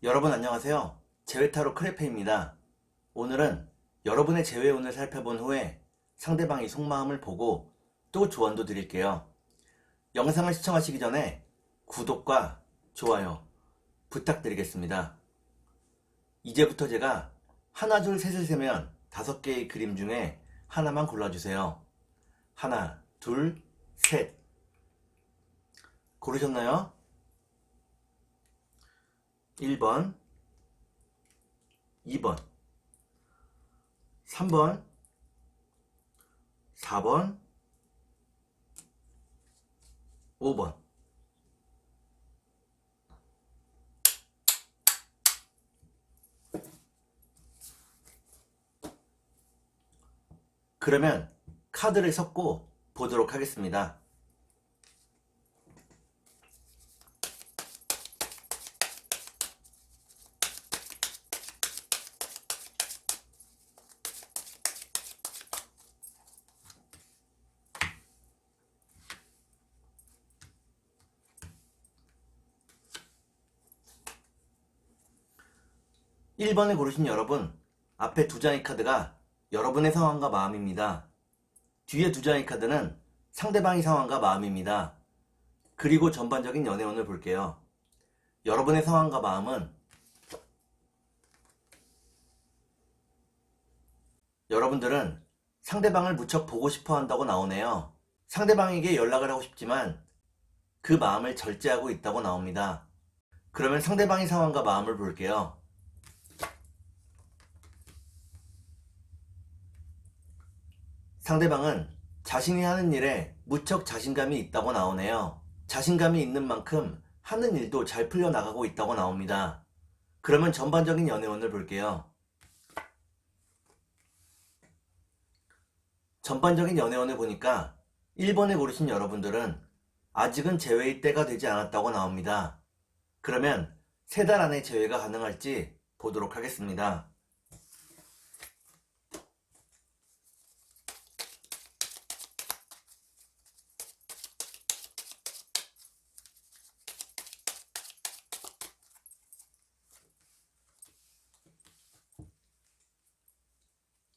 여러분 안녕하세요. 재회타로 크레페입니다. 오늘은 여러분의 재회운을 살펴본 후에 상대방의 속마음을 보고 또 조언도 드릴게요. 영상을 시청하시기 전에 구독과 좋아요 부탁드리겠습니다. 이제부터 제가 하나 둘 셋을 세면 5개의 그림 중에 하나만 골라주세요. 하나 둘 셋. 고르셨나요? 1번, 2번, 3번, 4번, 5번. 그러면 카드를 섞고 보도록 하겠습니다. 1번을 고르신 여러분, 앞에 2장의 카드가 여러분의 상황과 마음입니다. 뒤에 2장의 카드는 상대방의 상황과 마음입니다. 그리고 전반적인 연애운을 볼게요. 여러분의 상황과 마음은 여러분들은 상대방을 무척 보고 싶어 한다고 나오네요. 상대방에게 연락을 하고 싶지만 그 마음을 절제하고 있다고 나옵니다. 그러면 상대방의 상황과 마음을 볼게요. 상대방은 자신이 하는 일에 무척 자신감이 있다고 나오네요. 자신감이 있는 만큼 하는 일도 잘 풀려나가고 있다고 나옵니다. 그러면 전반적인 연애운을 볼게요. 전반적인 연애운을 보니까 1번을 고르신 여러분들은 아직은 재회의 때가 되지 않았다고 나옵니다. 그러면 3달 안에 재회가 가능할지 보도록 하겠습니다.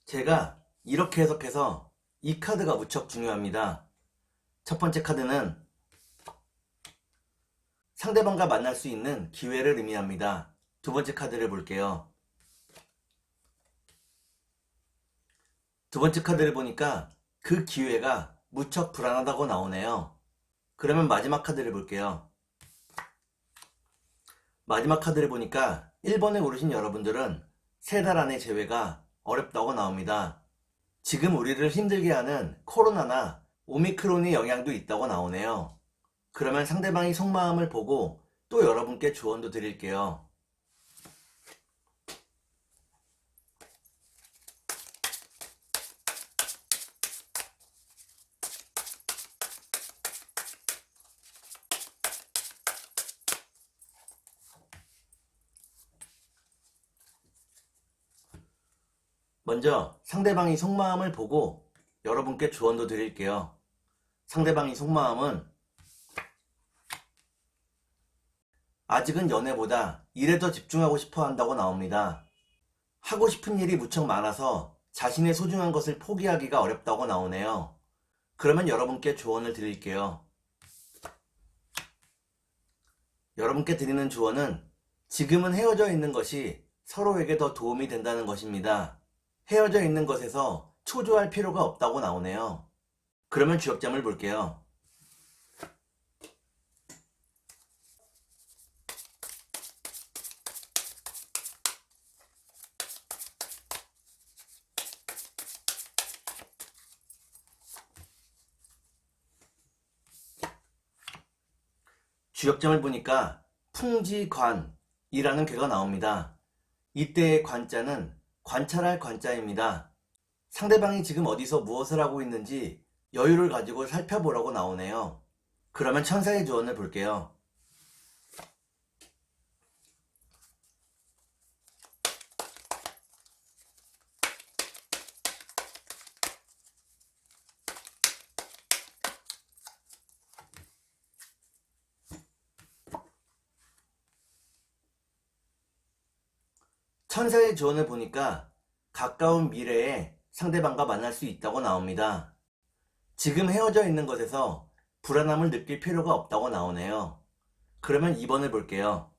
제가 이렇게 해석해서 이 카드가 무척 중요합니다. 첫 번째 카드는 상대방과 만날 수 있는 기회를 의미합니다. 두 번째 카드를 볼게요. 두 번째 카드를 보니까 그 기회가 무척 불안하다고 나오네요. 그러면 마지막 카드를 볼게요. 마지막 카드를 보니까 1번을 고르신 여러분들은 3달 안에 재회가 어렵다고 나옵니다. 지금 우리를 힘들게 하는 코로나나 오미크론의 영향도 있다고 나오네요. 그러면 상대방의 속마음을 보고 또 여러분께 조언도 드릴게요. 먼저 상대방의 속마음을 보고 여러분께 조언도 드릴게요. 상대방의 속마음은 아직은 연애보다 일에 더 집중하고 싶어 한다고 나옵니다. 하고 싶은 일이 무척 많아서 자신의 소중한 것을 포기하기가 어렵다고 나오네요. 그러면 여러분께 조언을 드릴게요. 여러분께 드리는 조언은 지금은 헤어져 있는 것이 서로에게 더 도움이 된다는 것입니다. 헤어져 있는 것에서 초조할 필요가 없다고 나오네요. 그러면 주역점을 볼게요. 주역점을 보니까 풍지관이라는 괴가 나옵니다. 이때의 관자는 관찰할 관자입니다. 상대방이 지금 어디서 무엇을 하고 있는지 여유를 가지고 살펴보라고 나오네요. 그러면 천사의 조언을 볼게요. 천사의 조언을 보니까 가까운 미래에 상대방과 만날 수 있다고 나옵니다. 지금 헤어져 있는 것에서 불안함을 느낄 필요가 없다고 나오네요. 그러면 2번을 볼게요.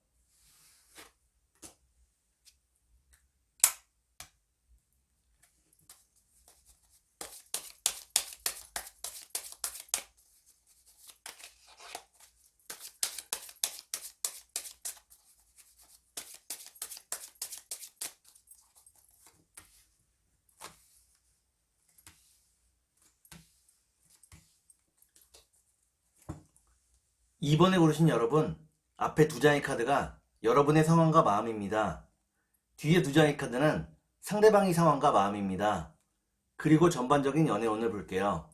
2번에 고르신 여러분, 앞에 두 장의 카드가 여러분의 상황과 마음입니다. 뒤에 두 장의 카드는 상대방의 상황과 마음입니다. 그리고 전반적인 연애운을 볼게요.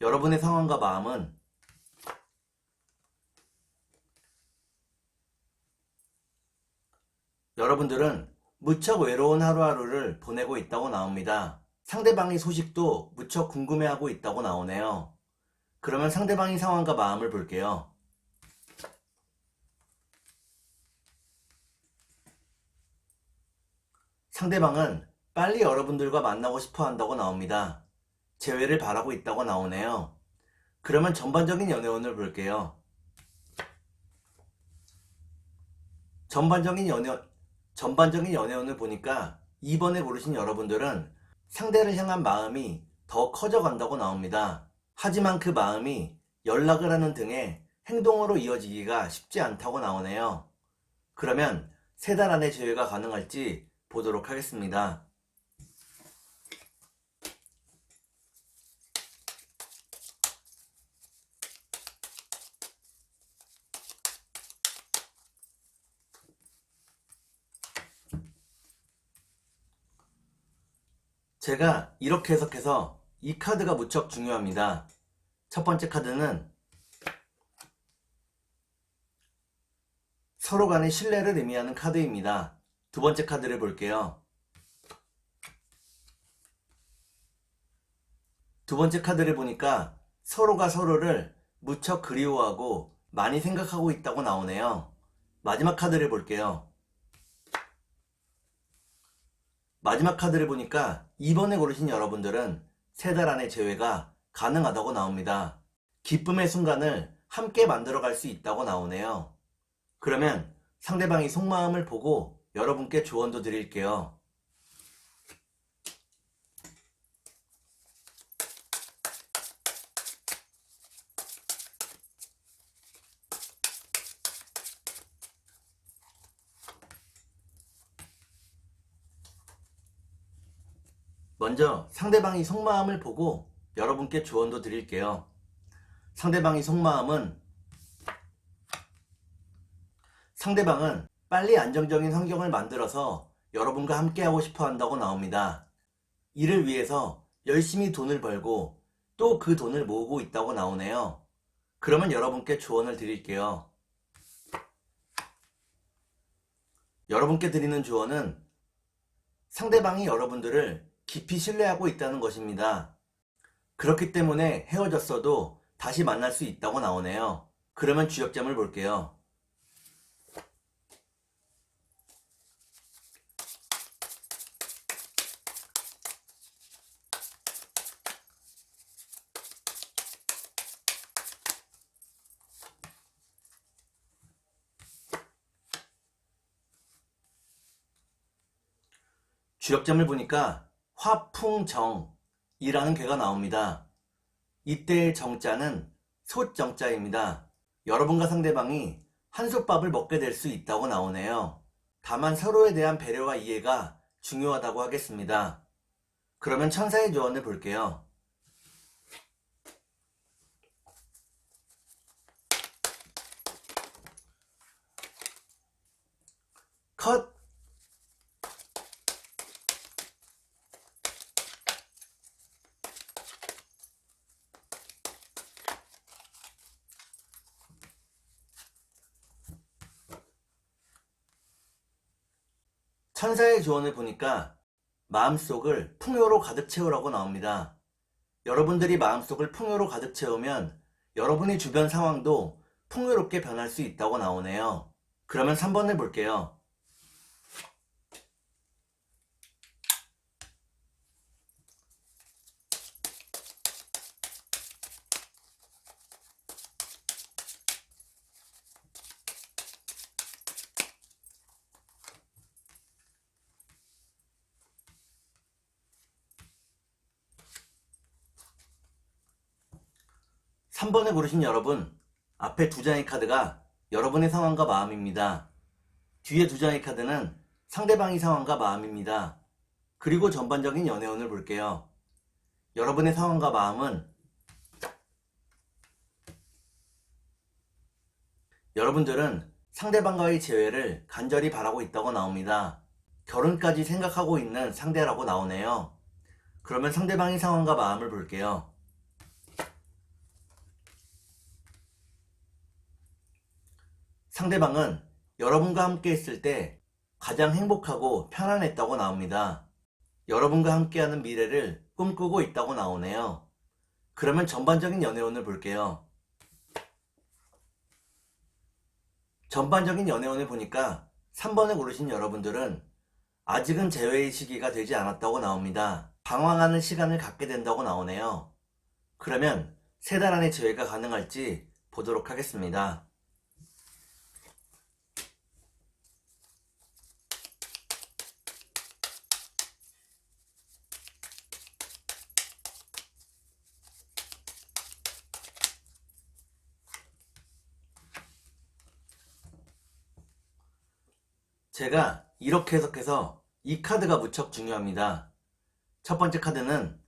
여러분의 상황과 마음은 여러분들은 무척 외로운 하루하루를 보내고 있다고 나옵니다. 상대방의 소식도 무척 궁금해하고 있다고 나오네요. 그러면 상대방의 상황과 마음을 볼게요. 상대방은 빨리 여러분들과 만나고 싶어 한다고 나옵니다. 재회를 바라고 있다고 나오네요. 그러면 전반적인 연애운을 볼게요. 전반적인 연애운을 보니까 2번에 고르신 여러분들은 상대를 향한 마음이 더 커져간다고 나옵니다. 하지만 그 마음이 연락을 하는 등의 행동으로 이어지기가 쉽지 않다고 나오네요. 그러면 3달 안에 재회가 가능할지 보도록 하겠습니다. 제가 이렇게 해석해서 이 카드가 무척 중요합니다. 첫 번째 카드는 서로 간의 신뢰를 의미하는 카드입니다. 두 번째 카드를 볼게요. 두 번째 카드를 보니까 서로가 서로를 무척 그리워하고 많이 생각하고 있다고 나오네요. 마지막 카드를 볼게요. 마지막 카드를 보니까 2번에 고르신 여러분들은 3달 안에 재회가 가능하다고 나옵니다. 기쁨의 순간을 함께 만들어갈 수 있다고 나오네요. 그러면 상대방의 속마음을 보고 여러분께 조언도 드릴게요. 먼저 상대방의 속마음을 보고 여러분께 조언도 드릴게요. 상대방의 속마음은 상대방은 빨리 안정적인 환경을 만들어서 여러분과 함께하고 싶어 한다고 나옵니다. 이를 위해서 열심히 돈을 벌고 또 그 돈을 모으고 있다고 나오네요. 그러면 여러분께 조언을 드릴게요. 여러분께 드리는 조언은 상대방이 여러분들을 깊이 신뢰하고 있다는 것입니다. 그렇기 때문에 헤어졌어도 다시 만날 수 있다고 나오네요. 그러면 주역점을 볼게요. 주역점을 보니까 화풍정이라는 괴가 나옵니다. 이때의 정자는 솥정자입니다. 여러분과 상대방이 한솥밥을 먹게 될 수 있다고 나오네요. 다만 서로에 대한 배려와 이해가 중요하다고 하겠습니다. 그러면 천사의 조언을 볼게요. 컷! 천사의 조언을 보니까 마음속을 풍요로 가득 채우라고 나옵니다. 여러분들이 마음속을 풍요로 가득 채우면 여러분의 주변 상황도 풍요롭게 변할 수 있다고 나오네요. 그러면 3번을 볼게요. 3번을 고르신 여러분, 앞에 두 장의 카드가 여러분의 상황과 마음입니다. 뒤에 두 장의 카드는 상대방의 상황과 마음입니다. 그리고 전반적인 연애운을 볼게요. 여러분의 상황과 마음은 여러분들은 상대방과의 재회를 간절히 바라고 있다고 나옵니다. 결혼까지 생각하고 있는 상대라고 나오네요. 그러면 상대방의 상황과 마음을 볼게요. 상대방은 여러분과 함께 있을 때 가장 행복하고 편안했다고 나옵니다. 여러분과 함께하는 미래를 꿈꾸고 있다고 나오네요. 그러면 전반적인 연애운을 볼게요. 전반적인 연애운을 보니까 3번을 고르신 여러분들은 아직은 재회의 시기가 되지 않았다고 나옵니다. 방황하는 시간을 갖게 된다고 나오네요. 그러면 3달 안에 재회가 가능할지 보도록 하겠습니다. 제가 이렇게 해석해서 이 카드가 무척 중요합니다. 첫 번째 카드는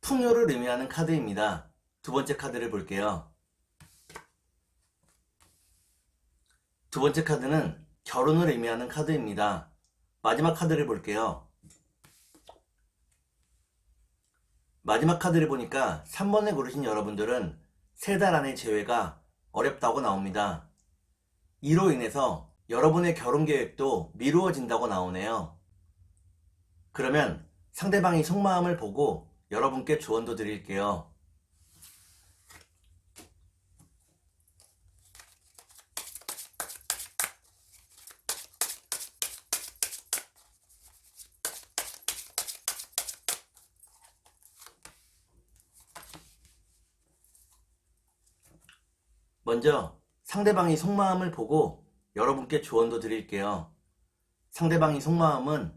풍요를 의미하는 카드입니다. 두 번째 카드를 볼게요. 두 번째 카드는 결혼을 의미하는 카드입니다. 마지막 카드를 볼게요. 마지막 카드를 보니까 3번을 고르신 여러분들은 3달 안에 재회가 어렵다고 나옵니다. 이로 인해서 여러분의 결혼 계획도 미루어진다고 나오네요. 그러면 상대방의 속마음을 보고 여러분께 조언도 드릴게요. 먼저 상대방의 속마음을 보고 여러분께 조언도 드릴게요. 상대방의 속마음은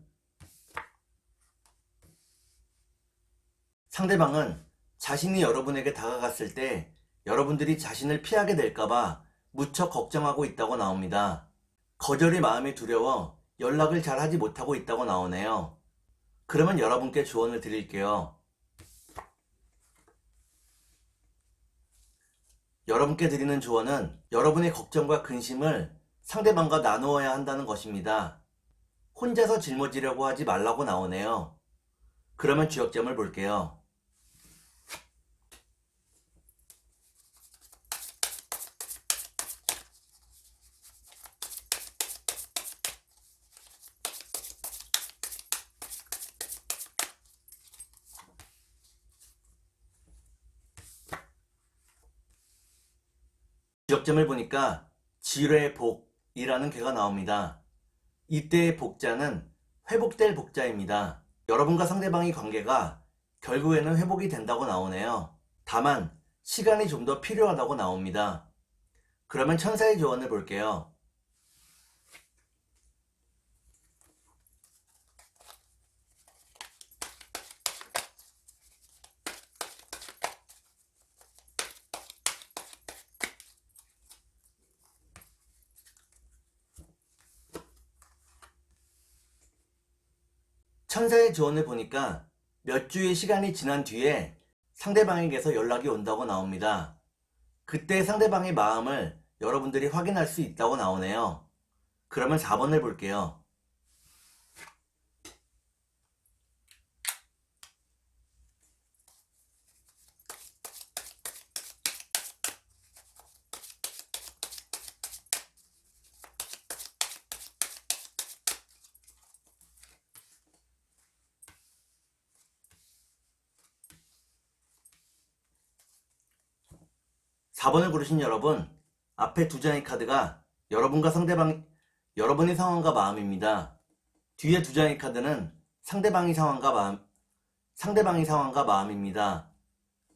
상대방은 자신이 여러분에게 다가갔을 때 여러분들이 자신을 피하게 될까봐 무척 걱정하고 있다고 나옵니다. 거절이 마음이 두려워 연락을 잘 하지 못하고 있다고 나오네요. 그러면 여러분께 조언을 드릴게요. 여러분께 드리는 조언은 여러분의 걱정과 근심을 상대방과 나누어야 한다는 것입니다. 혼자서 짊어지려고 하지 말라고 나오네요. 그러면 주역점을 볼게요. 주역점을 보니까 지뢰복이라는 괴가 나옵니다. 이때의 복자는 회복될 복자입니다. 여러분과 상대방의 관계가 결국에는 회복이 된다고 나오네요. 다만 시간이 좀 더 필요하다고 나옵니다. 그러면 천사의 조언을 볼게요. '천사의 조언을 보니까 몇 주의 시간이 지난 뒤에 상대방에게서 연락이 온다고 나옵니다. 그때 상대방의 마음을 여러분들이 확인할 수 있다고 나오네요. 그러면 4번을 볼게요. 4번을 고르신 여러분, 앞에 두 장의 카드가 여러분의 상황과 마음입니다. 뒤에 두 장의 카드는 상대방의 상황과 마음입니다.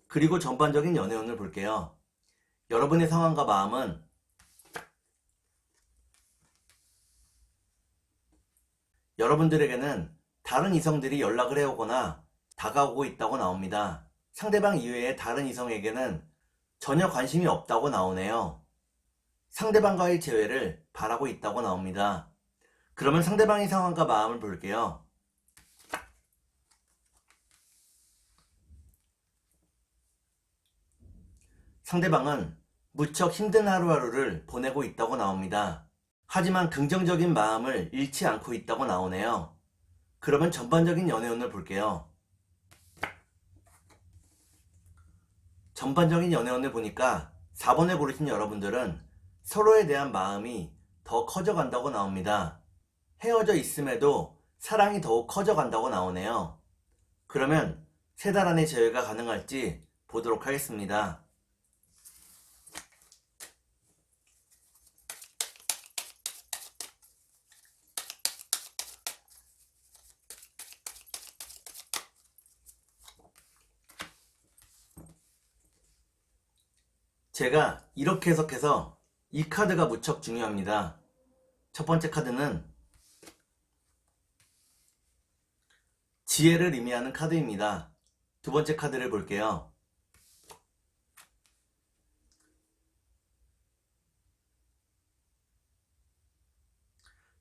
그리고 전반적인 연애운을 볼게요. 여러분의 상황과 마음은 여러분들에게는 다른 이성들이 연락을 해오거나 다가오고 있다고 나옵니다. 상대방 이외의 다른 이성에게는 전혀 관심이 없다고 나오네요. 상대방과의 재회를 바라고 있다고 나옵니다. 그러면 상대방의 상황과 마음을 볼게요. 상대방은 무척 힘든 하루하루를 보내고 있다고 나옵니다. 하지만 긍정적인 마음을 잃지 않고 있다고 나오네요. 그러면 전반적인 연애운을 볼게요. 전반적인 연애운을 보니까 4번을 고르신 여러분들은 서로에 대한 마음이 더 커져간다고 나옵니다. 헤어져 있음에도 사랑이 더욱 커져간다고 나오네요. 그러면 3달 안에 재회가 가능할지 보도록 하겠습니다. 제가 이렇게 해석해서 이 카드가 무척 중요합니다. 첫 번째 카드는 지혜를 의미하는 카드입니다. 두 번째 카드를 볼게요.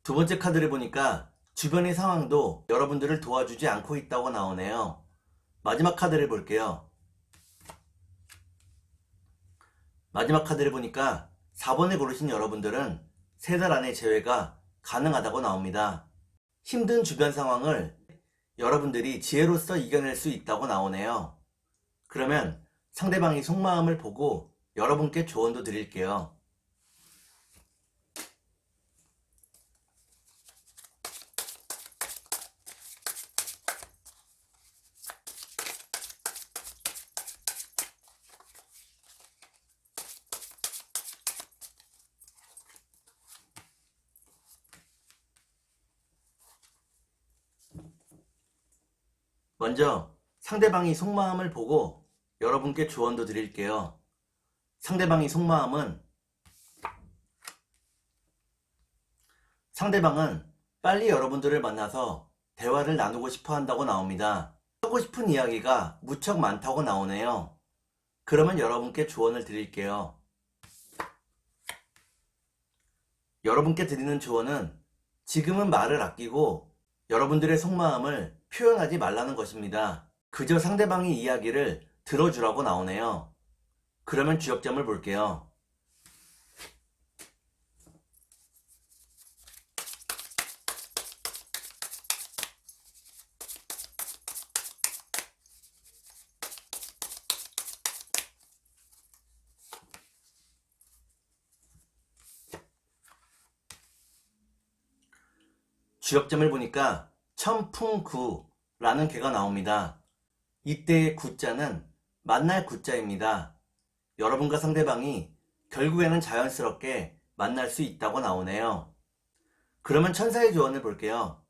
두 번째 카드를 보니까 주변의 상황도 여러분들을 도와주지 않고 있다고 나오네요. 마지막 카드를 볼게요. 마지막 카드를 보니까 4번을 고르신 여러분들은 3달 안에 재회가 가능하다고 나옵니다. 힘든 주변 상황을 여러분들이 지혜로써 이겨낼 수 있다고 나오네요. 그러면 상대방의 속마음을 보고 여러분께 조언도 드릴게요. 먼저 상대방의 속마음을 보고 여러분께 조언도 드릴게요. 상대방의 속마음은 상대방은 빨리 여러분들을 만나서 대화를 나누고 싶어 한다고 나옵니다. 하고 싶은 이야기가 무척 많다고 나오네요. 그러면 여러분께 조언을 드릴게요. 여러분께 드리는 조언은 지금은 말을 아끼고 여러분들의 속마음을 표현하지 말라는 것입니다. 그저 상대방의 이야기를 들어주라고 나오네요. 그러면 주역점을 볼게요. 주역점을 보니까 천풍구라는 개가 나옵니다. 이때의 구자는 만날 구자입니다. 여러분과 상대방이 결국에는 자연스럽게 만날 수 있다고 나오네요. 그러면 천사의 조언을 볼게요.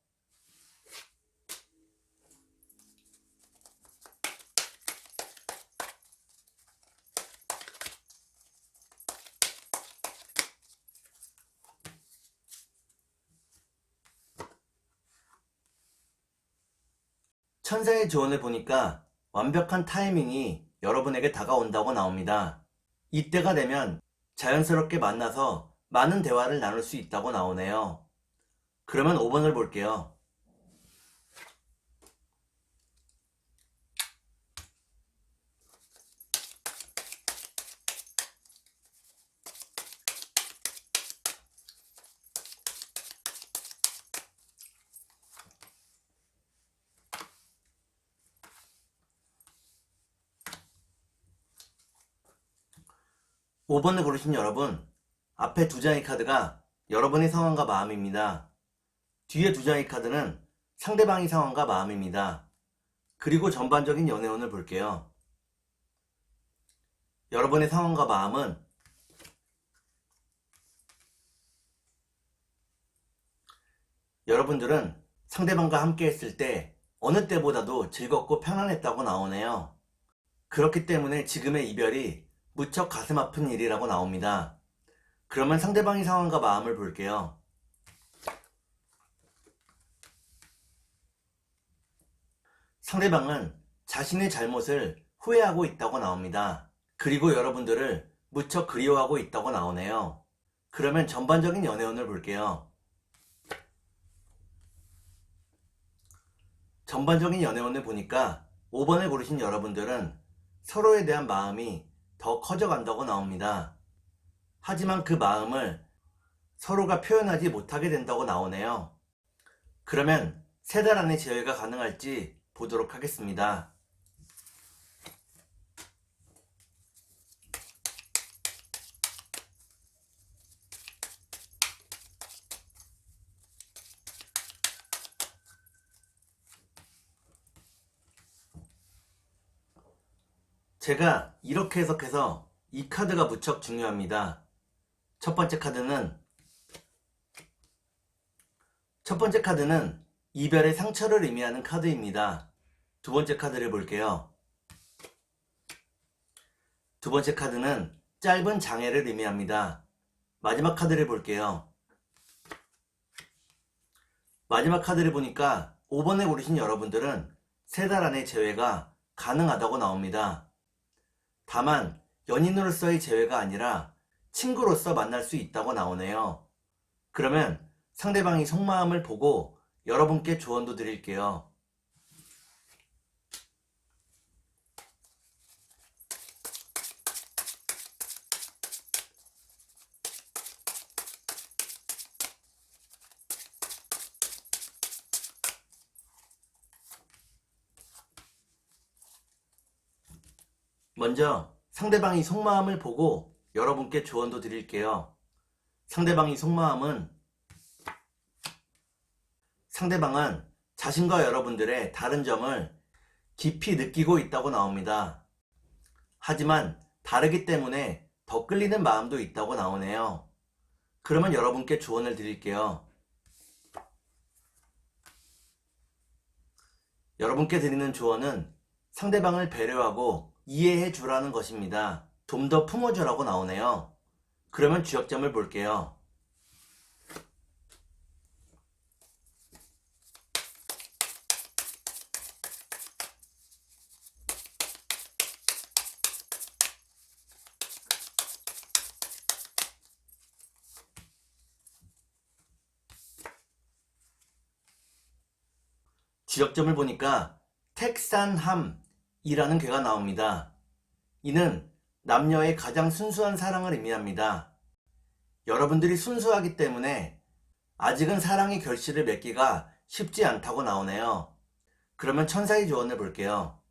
천사의 조언을 보니까 완벽한 타이밍이 여러분에게 다가온다고 나옵니다. 이때가 되면 자연스럽게 만나서 많은 대화를 나눌 수 있다고 나오네요. 그러면 5번을 볼게요. 5번을 고르신 여러분, 앞에 2장의 카드가 여러분의 상황과 마음입니다. 뒤에 2장의 카드는 상대방의 상황과 마음입니다. 그리고 전반적인 연애운을 볼게요. 여러분의 상황과 마음은 여러분들은 상대방과 함께 했을 때 어느 때보다도 즐겁고 편안했다고 나오네요. 그렇기 때문에 지금의 이별이 무척 가슴 아픈 일이라고 나옵니다. 그러면 상대방의 상황과 마음을 볼게요. 상대방은 자신의 잘못을 후회하고 있다고 나옵니다. 그리고 여러분들을 무척 그리워하고 있다고 나오네요. 그러면 전반적인 연애운을 볼게요. 전반적인 연애운을 보니까 5번을 고르신 여러분들은 서로에 대한 마음이 더 커져간다고 나옵니다. 하지만 그 마음을 서로가 표현하지 못하게 된다고 나오네요. 그러면 3달 안에 재회가 가능할지 보도록 하겠습니다. 제가 이렇게 해석해서 이 카드가 무척 중요합니다. 첫 번째 카드는 이별의 상처를 의미하는 카드입니다. 두 번째 카드를 볼게요. 두 번째 카드는 짧은 장애를 의미합니다. 마지막 카드를 볼게요. 마지막 카드를 보니까 5번에 고르신 여러분들은 3달 안에 재회가 가능하다고 나옵니다. 다만 연인으로서의 재회가 아니라 친구로서 만날 수 있다고 나오네요. 그러면 상대방이 속마음을 보고 여러분께 조언도 드릴게요. 먼저 상대방이 속마음을 보고 여러분께 조언도 드릴게요. 상대방은 자신과 여러분들의 다른 점을 깊이 느끼고 있다고 나옵니다. 하지만 다르기 때문에 더 끌리는 마음도 있다고 나오네요. 그러면 여러분께 조언을 드릴게요. 여러분께 드리는 조언은 상대방을 배려하고 이해해 주라는 것입니다. 좀 더 품어주라고 나오네요. 그러면 주역점을 볼게요. 지역점을 보니까 택산함이라는 괴가 나옵니다. 이는 남녀의 가장 순수한 사랑을 의미합니다. 여러분들이 순수하기 때문에 아직은 사랑의 결실을 맺기가 쉽지 않다고 나오네요. 그러면 천사의 조언을 볼게요.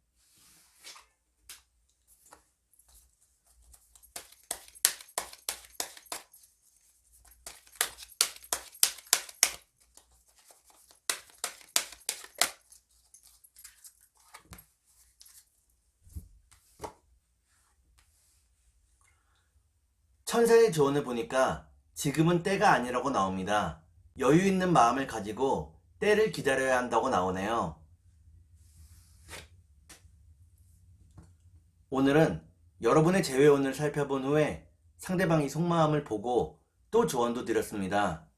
천사의 조언을 보니까 지금은 때가 아니라고 나옵니다. 여유 있는 마음을 가지고 때를 기다려야 한다고 나오네요. 오늘은 여러분의 재회운을 살펴본 후에 상대방이 속마음을 보고 또 조언도 드렸습니다.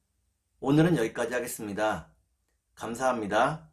오늘은 여기까지 하겠습니다. 감사합니다.